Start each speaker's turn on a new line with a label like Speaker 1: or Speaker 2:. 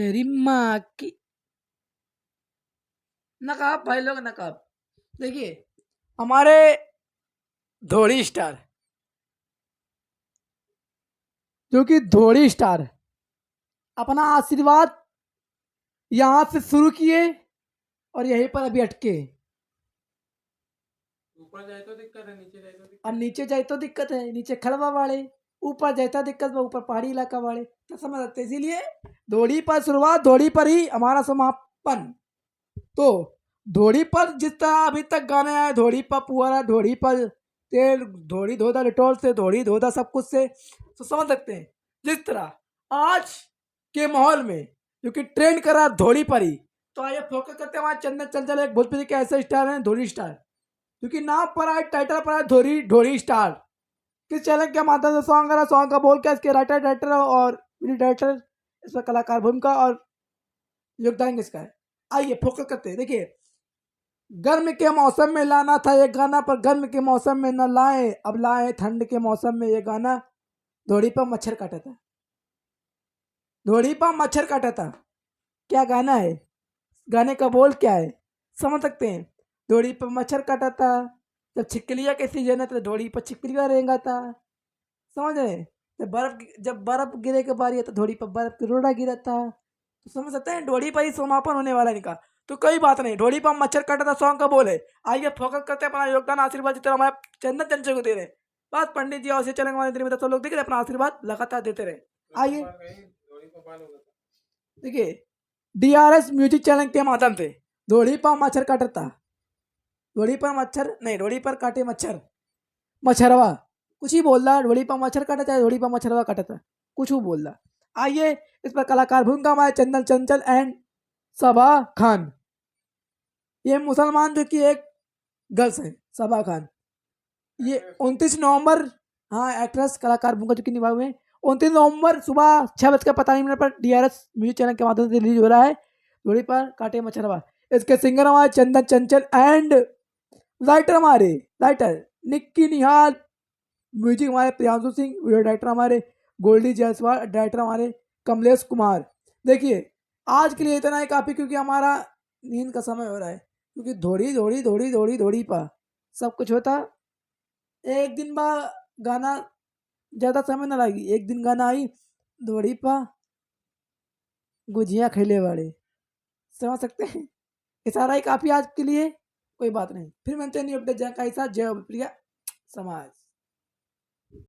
Speaker 1: तेरी माँ की नकाब भाई लोग नकाब। देखिए हमारे धोड़ी स्टार, जो कि धोड़ी स्टार अपना आशीर्वाद यहाँ से शुरू किए और यहीं पर अभी अटके।
Speaker 2: ऊपर जाए तो दिक्कत है, नीचे जाए तो दिक्कत
Speaker 1: अब नीचे जाए तो दिक्कत है, नीचे खड़वा वाले, ऊपर जाए तो दिक्कत है, ऊपर पहाड़ी इलाका वाले, तो समझ सकते हैं। इसीलिए धोड़ी पर शुरुआत, धोड़ी पर ही हमारा समापन। तो धोड़ी पर जिस तरह अभी तक गाने आए, धोड़ी पर पुअरा, धोड़ी पर तेल, धोड़ी धोदा डिटोल से, धोड़ी धोदा सब कुछ से, तो समझ सकते हैं जिस तरह आज के माहौल में जो कि ट्रेंड करा धोड़ी पर ही। तो आइए फोकस करते हैं हमारे चंदन चंचल, एक भोजपुरी के ऐसे स्टार हैं धोड़ी स्टार, क्योंकि नाम पर आए, टाइटल पर आए धोरी ढोरी स्टार। किस चैनल के माध्यम से सॉन्ग आ रहा, सॉन्ग का बोल क्या, इसके राइटर डायरेक्टर और डायरेक्टर, इसमें कलाकार भूमिका और योगदान किसका है। आइए फोकस करते हैं। देखिए गर्म के मौसम में लाना था ये गाना, पर गर्म के मौसम में न लाए, अब लाए ठंड के मौसम में ये गाना। धोड़ी पर मच्छर काटा था, धोड़ी पर मच्छर काटा था, क्या गाना है, गाने का बोल क्या है, समझ सकते हैं। धोड़ी पर मच्छर काटा था, जब छिपकलिया के सीजन है तो धोड़ी पर छिपकलिया रहेगा था, समझ रहे हैं। जब बर्फ गिरे के बारी है तो धोड़ी पर बर्फ की रोड़ा गिरा था, तो समझ सकते हैं धोड़ी पर ही समापन होने वाला है इनका। तो कोई बात नहीं, धोड़ी पर मच्छर काटा था सॉन्ग का बोल है। आइए फोकस करते हैं, अपना योगदान आशीर्वाद जितना हमारे चंदन चंचल को दे रहे हैं। बस पंडित जी और से चलेंगे हमारे दिन में, तो लोग देखिए अपना आशीर्वाद लगातार देते रहे। आइए देखिए DRS म्यूजिक चैनल के माध्यम से धोड़ी पर मच्छर काटा था, धोड़ी पर मच्छर नहीं, धोड़ी पर काटे मच्छर, मच्छरवा कुछ ही बोल रहा, धोड़ी पर मच्छर काटा चाहे धोड़ी पर मच्छरवा काटा था, कुछ ही बोल रहा। आइए इस पर कलाकार भूमिका हमारे चंदन चंचल एंड सबा खान। ये मुसलमान जो कि एक गर्ल्स है सबा खान। ये 29 नवंबर, हाँ एक्ट्रेस कलाकार भूमिका जो कि निभाए हुए हैं। 29 नवंबर सुबह 6:45 पर DRS म्यूजिक चैनल के माध्यम से रिलीज हो रहा है धोड़ी पर काटे मच्छरवा। इसके सिंगर हमारे चंदन चंचल एंड राइटर हमारे राइटर निक्की निहाल, म्यूजिक हमारे प्रियांशु सिंह, वीडियो डायरेक्टर हमारे गोल्डी जायसवाल, डायरेक्टर हमारे कमलेश कुमार। देखिए आज के लिए इतना ही काफ़ी, क्योंकि हमारा नींद का समय हो रहा है, क्योंकि धोड़ी धोड़ी धोड़ी धोड़ी धोड़ी पा सब कुछ होता। एक दिन बा गाना ज़्यादा समय ना लगी, एक दिन गाना आई धोड़ी पा गुजिया खेले वाले, समझ सकते हैं। इशारा ही काफ़ी आज के लिए, कोई बात नहीं, फिर मिलते हैं न्यू अपडेट जय का साथ, जय प्रिया समाज।